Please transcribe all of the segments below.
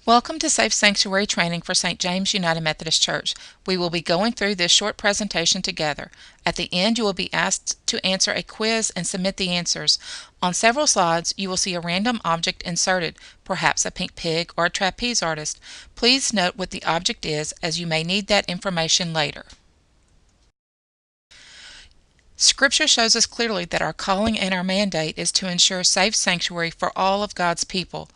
Welcome to Safe Sanctuary Training for St. James United Methodist Church. We will be going through this short presentation together. At the end, you will be asked to answer a quiz and submit the answers. On several slides, you will see a random object inserted, perhaps a pink pig or a trapeze artist. Please note what the object is, as you may need that information later. Scripture shows us clearly that our calling and our mandate is to ensure safe sanctuary for all of God's people.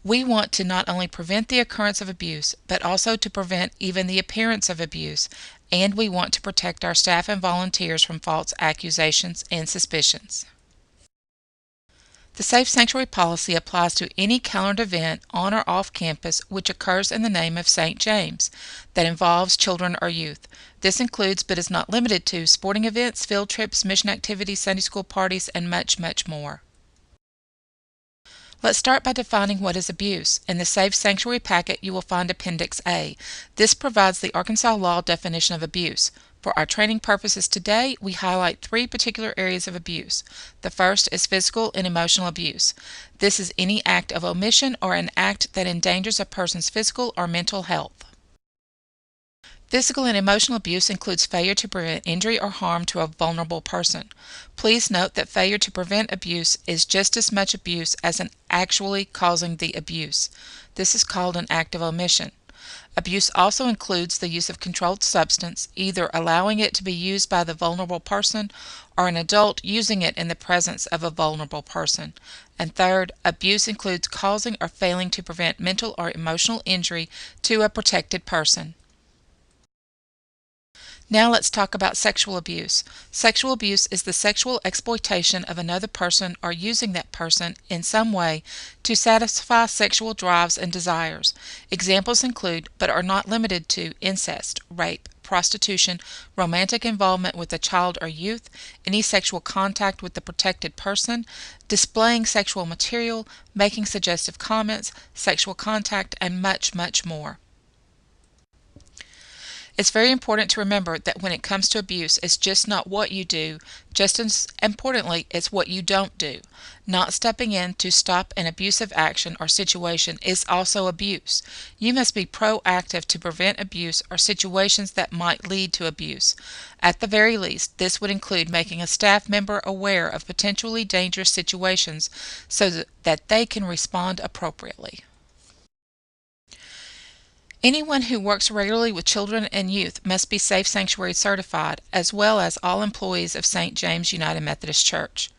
We want to not only prevent the occurrence of abuse, but also to prevent even the appearance of abuse, and we want to protect our staff and volunteers from false accusations and suspicions. The Safe Sanctuary policy applies to any calendar event on or off campus which occurs in the name of St. James that involves children or youth. This includes, but is not limited to, sporting events, field trips, mission activities, Sunday school parties, and much, much more. Let's start by defining what is abuse. In the Safe Sanctuary packet, you will find Appendix A. This provides the Arkansas law definition of abuse. For our training purposes today, we highlight three particular areas of abuse. The first is physical and emotional abuse. This is any act of omission or an act that endangers a person's physical or mental health. Physical and emotional abuse includes failure to prevent injury or harm to a vulnerable person. Please note that failure to prevent abuse is just as much abuse as an actually causing the abuse. This is called an act of omission. Abuse also includes the use of controlled substance, either allowing it to be used by the vulnerable person or an adult using it in the presence of a vulnerable person. And third, abuse includes causing or failing to prevent mental or emotional injury to a protected person. Now let's talk about sexual abuse. Sexual abuse is the sexual exploitation of another person or using that person in some way to satisfy sexual drives and desires. Examples include, but are not limited to, incest, rape, prostitution, romantic involvement with a child or youth, any sexual contact with the protected person, displaying sexual material, making suggestive comments, sexual contact, and much, much more. It's very important to remember that when it comes to abuse, it's just not what you do, just as importantly, it's what you don't do. Not stepping in to stop an abusive action or situation is also abuse. You must be proactive to prevent abuse or situations that might lead to abuse. At the very least, this would include making a staff member aware of potentially dangerous situations so that they can respond appropriately. Anyone who works regularly with children and youth must be Safe Sanctuary certified, as well as all employees of St. James United Methodist Church.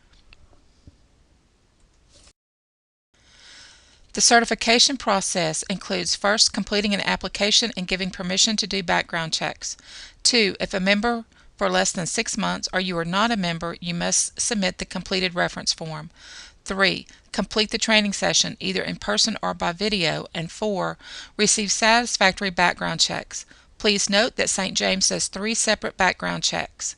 The certification process includes first completing an application and giving permission to do background checks. 2. If a member for less than 6 months or you are not a member, you must submit the completed reference form. 3. Complete the training session either in person or by video. And 4. Receive satisfactory background checks. Please note that St. James does 3 separate background checks.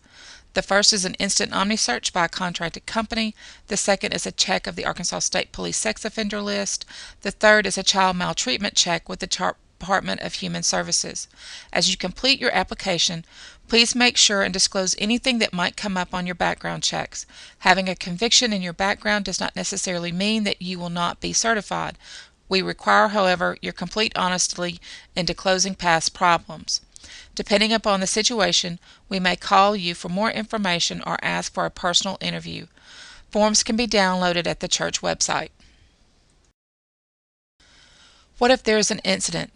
The first is an instant OmniSearch by a contracted company. The second is a check of the Arkansas State Police sex offender list. The third is a child maltreatment check with the Department of Human Services. As you complete your application, please make sure and disclose anything that might come up on your background checks. Having a conviction in your background does not necessarily mean that you will not be certified. We require, however, your complete honesty in disclosing past problems. Depending upon the situation, we may call you for more information or ask for a personal interview. Forms can be downloaded at the church website. What if there is an incident?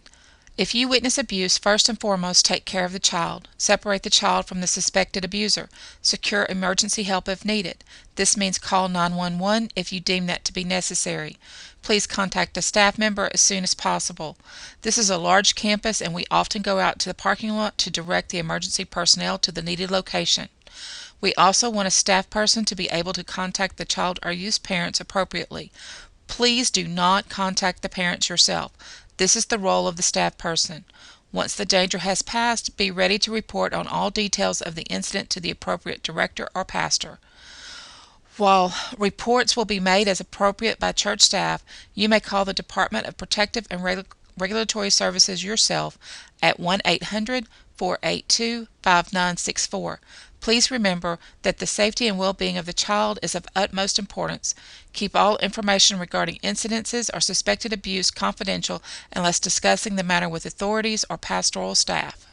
If you witness abuse, first and foremost, take care of the child. Separate the child from the suspected abuser. Secure emergency help if needed. This means call 911 if you deem that to be necessary. Please contact a staff member as soon as possible. This is a large campus and we often go out to the parking lot to direct the emergency personnel to the needed location. We also want a staff person to be able to contact the child or youth's parents appropriately. Please do not contact the parents yourself. This is the role of the staff person. Once the danger has passed, be ready to report on all details of the incident to the appropriate director or pastor. While reports will be made as appropriate by church staff, you may call the Department of Protective and Regulatory Services yourself at 1-800 1-800-482-5964. Please remember that the safety and well-being of the child is of utmost importance. Keep all information regarding incidences or suspected abuse confidential unless discussing the matter with authorities or pastoral staff.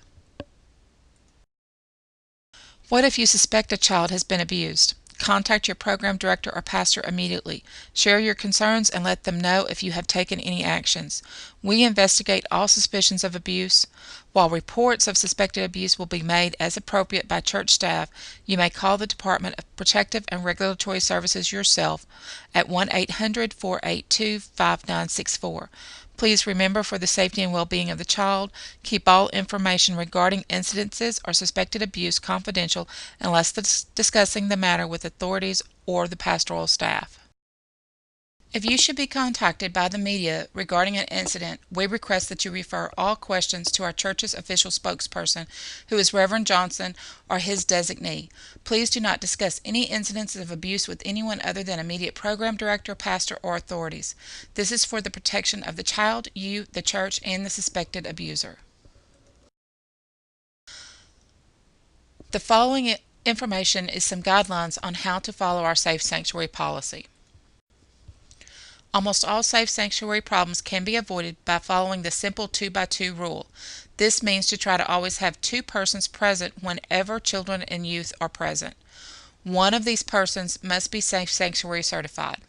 What if you suspect a child has been abused? Contact your program director or pastor immediately. Share your concerns and let them know if you have taken any actions. We investigate all suspicions of abuse. While reports of suspected abuse will be made as appropriate by church staff, you may call the Department of Protective and Regulatory Services yourself at 1-800-482-5964. Please remember, for the safety and well-being of the child, keep all information regarding incidences or suspected abuse confidential unless discussing the matter with authorities or the pastoral staff. If you should be contacted by the media regarding an incident, we request that you refer all questions to our church's official spokesperson, who is Reverend Johnson or his designee. Please do not discuss any incidents of abuse with anyone other than immediate program director, pastor, or authorities. This is for the protection of the child, you, the church, and the suspected abuser. The following information is some guidelines on how to follow our Safe Sanctuary policy. Almost all safe sanctuary problems can be avoided by following the simple 2-by-2 rule. This means to try to always have 2 persons present whenever children and youth are present. One of these persons must be Safe Sanctuary certified.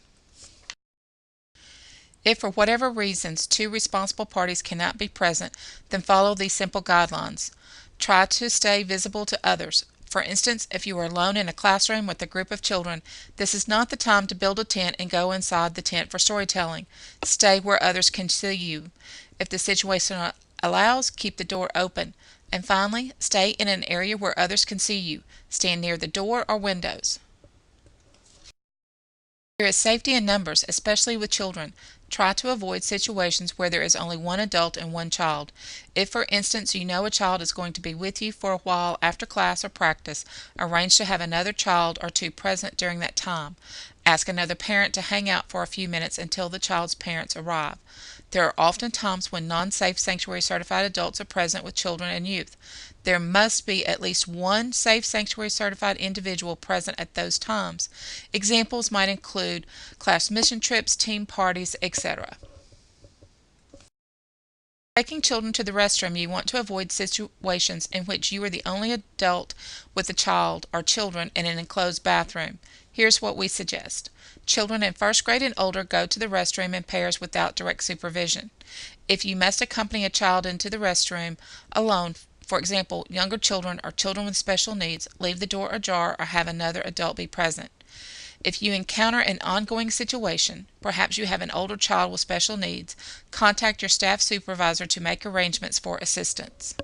If for whatever reasons 2 responsible parties cannot be present, then follow these simple guidelines. Try to stay visible to others. For instance, if you are alone in a classroom with a group of children, this is not the time to build a tent and go inside the tent for storytelling. Stay where others can see you. If the situation allows, keep the door open. And finally, stay in an area where others can see you. Stand near the door or windows. There is safety in numbers, especially with children. Try to avoid situations where there is only one adult and one child. If, for instance, you know a child is going to be with you for a while after class or practice, arrange to have another child or 2 present during that time. Ask another parent to hang out for a few minutes until the child's parents arrive. There are often times when non-safe sanctuary certified adults are present with children and youth. There must be at least one Safe Sanctuary certified individual present at those times. Examples might include class mission trips, team parties, etc. Taking children to the restroom, you want to avoid situations in which you are the only adult with a child or children in an enclosed bathroom. Here's what we suggest. Children in 1st grade and older go to the restroom in pairs without direct supervision. If you must accompany a child into the restroom alone, for example, younger children or children with special needs, leave the door ajar or have another adult be present. If you encounter an ongoing situation, perhaps you have an older child with special needs, contact your staff supervisor to make arrangements for assistance.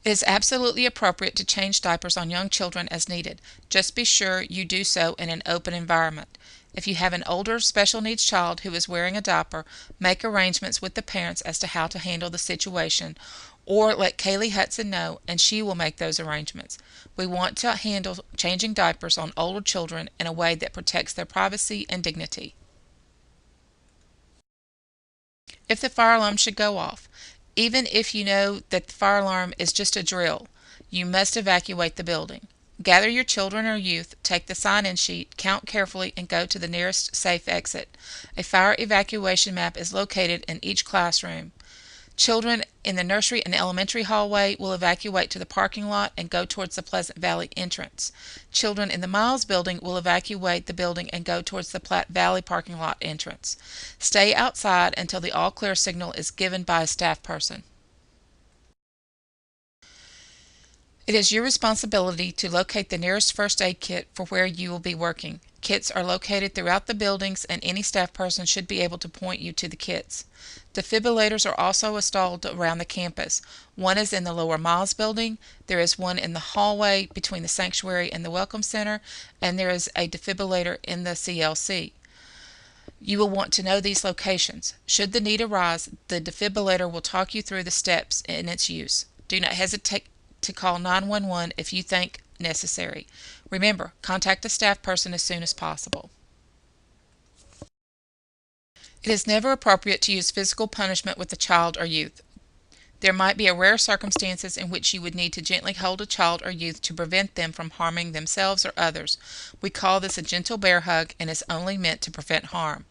It is absolutely appropriate to change diapers on young children as needed. Just be sure you do so in an open environment. If you have an older special needs child who is wearing a diaper, make arrangements with the parents as to how to handle the situation, or let Kaylee Hudson know and she will make those arrangements. We want to handle changing diapers on older children in a way that protects their privacy and dignity. If the fire alarm should go off, even if you know that the fire alarm is just a drill, you must evacuate the building. Gather your children or youth, take the sign-in sheet, count carefully, and go to the nearest safe exit. A fire evacuation map is located in each classroom. Children in the nursery and elementary hallway will evacuate to the parking lot and go towards the Pleasant Valley entrance. Children in the Miles building will evacuate the building and go towards the Platte Valley parking lot entrance. Stay outside until the all-clear signal is given by a staff person. It is your responsibility to locate the nearest first aid kit for where you will be working. Kits are located throughout the buildings, and any staff person should be able to point you to the kits. Defibrillators are also installed around the campus. One is in the Lower Miles building, there is one in the hallway between the sanctuary and the Welcome Center, and there is a defibrillator in the CLC. You will want to know these locations. Should the need arise, the defibrillator will talk you through the steps in its use. Do not hesitate to call 911 if you think necessary. Remember, contact a staff person as soon as possible. It is never appropriate to use physical punishment with a child or youth. There might be a rare circumstances in which you would need to gently hold a child or youth to prevent them from harming themselves or others. We call this a gentle bear hug and is only meant to prevent harm.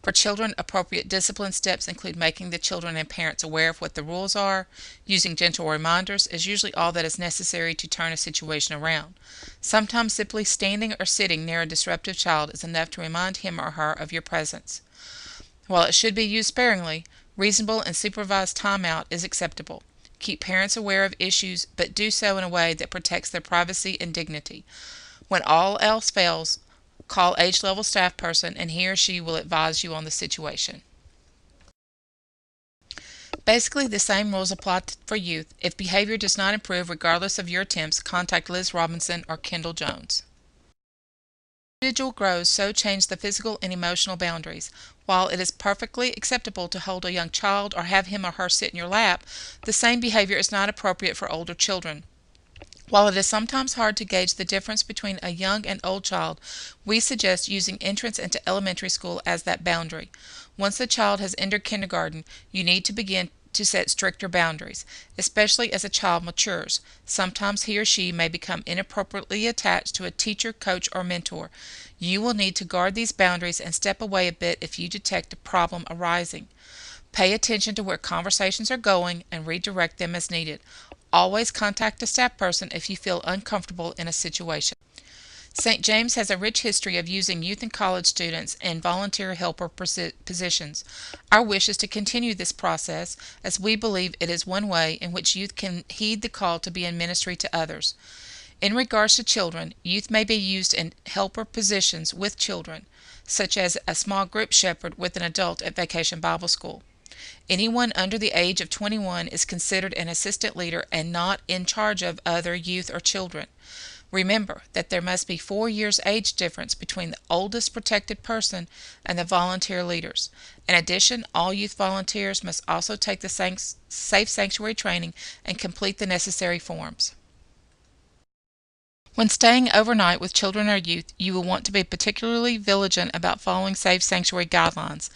For children, appropriate discipline steps include making the children and parents aware of what the rules are. Using gentle reminders is usually all that is necessary to turn a situation around. Sometimes simply standing or sitting near a disruptive child is enough to remind him or her of your presence. While it should be used sparingly, reasonable and supervised timeout is acceptable. Keep parents aware of issues, but do so in a way that protects their privacy and dignity. When all else fails, call age-level staff person and he or she will advise you on the situation. Basically, the same rules apply for youth. If behavior does not improve regardless of your attempts, contact Liz Robinson or Kendall Jones. As the individual grows, so change the physical and emotional boundaries. While it is perfectly acceptable to hold a young child or have him or her sit in your lap, the same behavior is not appropriate for older children. While it is sometimes hard to gauge the difference between a young and old child, we suggest using entrance into elementary school as that boundary. Once the child has entered kindergarten, you need to begin to set stricter boundaries, especially as a child matures. Sometimes he or she may become inappropriately attached to a teacher, coach, or mentor. You will need to guard these boundaries and step away a bit if you detect a problem arising. Pay attention to where conversations are going and redirect them as needed. Always contact a staff person if you feel uncomfortable in a situation. St. James has a rich history of using youth and college students in volunteer helper positions. Our wish is to continue this process as we believe it is one way in which youth can heed the call to be in ministry to others. In regards to children, youth may be used in helper positions with children, such as a small group shepherd with an adult at Vacation Bible School. Anyone under the age of 21 is considered an assistant leader and not in charge of other youth or children. Remember that there must be 4 years age difference between the oldest protected person and the volunteer leaders. In addition, all youth volunteers must also take the Safe Sanctuary training and complete the necessary forms. When staying overnight with children or youth, you will want to be particularly vigilant about following Safe Sanctuary guidelines.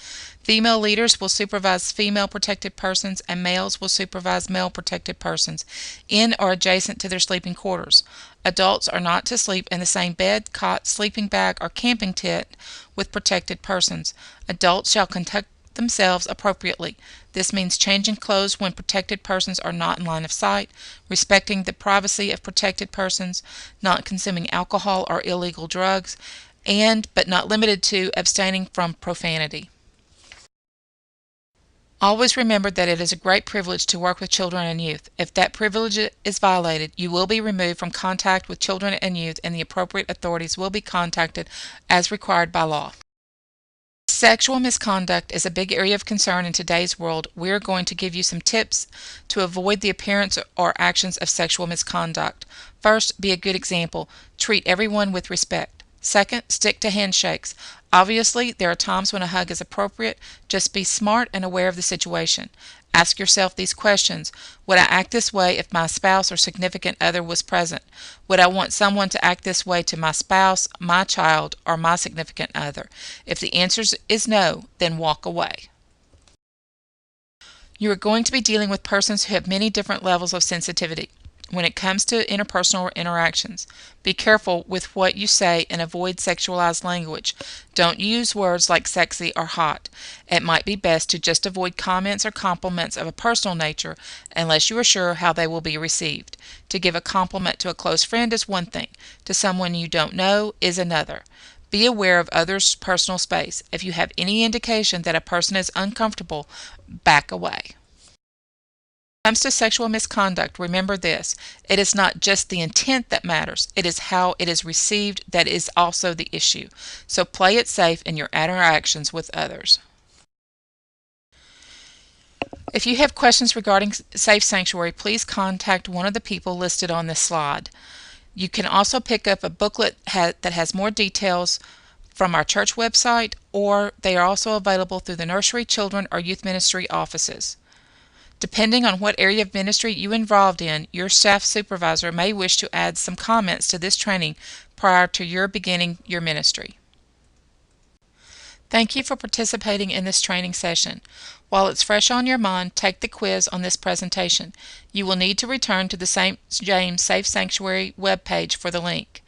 Female leaders will supervise female protected persons and males will supervise male protected persons in or adjacent to their sleeping quarters. Adults are not to sleep in the same bed, cot, sleeping bag, or camping tent with protected persons. Adults shall conduct themselves appropriately. This means changing clothes when protected persons are not in line of sight, respecting the privacy of protected persons, not consuming alcohol or illegal drugs, and, but not limited to, abstaining from profanity. Always remember that it is a great privilege to work with children and youth. If that privilege is violated, you will be removed from contact with children and youth, and the appropriate authorities will be contacted as required by law. Sexual misconduct is a big area of concern in today's world. We're going to give you some tips to avoid the appearance or actions of sexual misconduct. First, be a good example. Treat everyone with respect. Second, stick to handshakes. Obviously, there are times when a hug is appropriate. Just be smart and aware of the situation. Ask yourself these questions. Would I act this way if my spouse or significant other was present? Would I want someone to act this way to my spouse, my child, or my significant other? If the answer is no, then walk away. You are going to be dealing with persons who have many different levels of sensitivity when it comes to interpersonal interactions. Be careful with what you say and avoid sexualized language. Don't use words like sexy or hot. It might be best to just avoid comments or compliments of a personal nature unless you are sure how they will be received. To give a compliment to a close friend is one thing. To someone you don't know is another. Be aware of others' personal space. If you have any indication that a person is uncomfortable, back away. When it comes to sexual misconduct, remember this. It is not just the intent that matters. It is how it is received that is also the issue. So play it safe in your interactions with others. If you have questions regarding Safe Sanctuary, please contact one of the people listed on this slide. You can also pick up a booklet that has more details from our church website, or they are also available through the nursery, children, or youth ministry offices. Depending on what area of ministry you are involved in, your staff supervisor may wish to add some comments to this training prior to your beginning your ministry. Thank you for participating in this training session. While it's fresh on your mind, take the quiz on this presentation. You will need to return to the St. James Safe Sanctuary webpage for the link.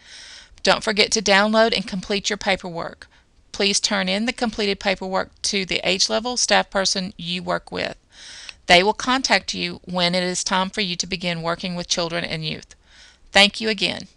Don't forget to download and complete your paperwork. Please turn in the completed paperwork to the age-level staff person you work with. They will contact you when it is time for you to begin working with children and youth. Thank you again.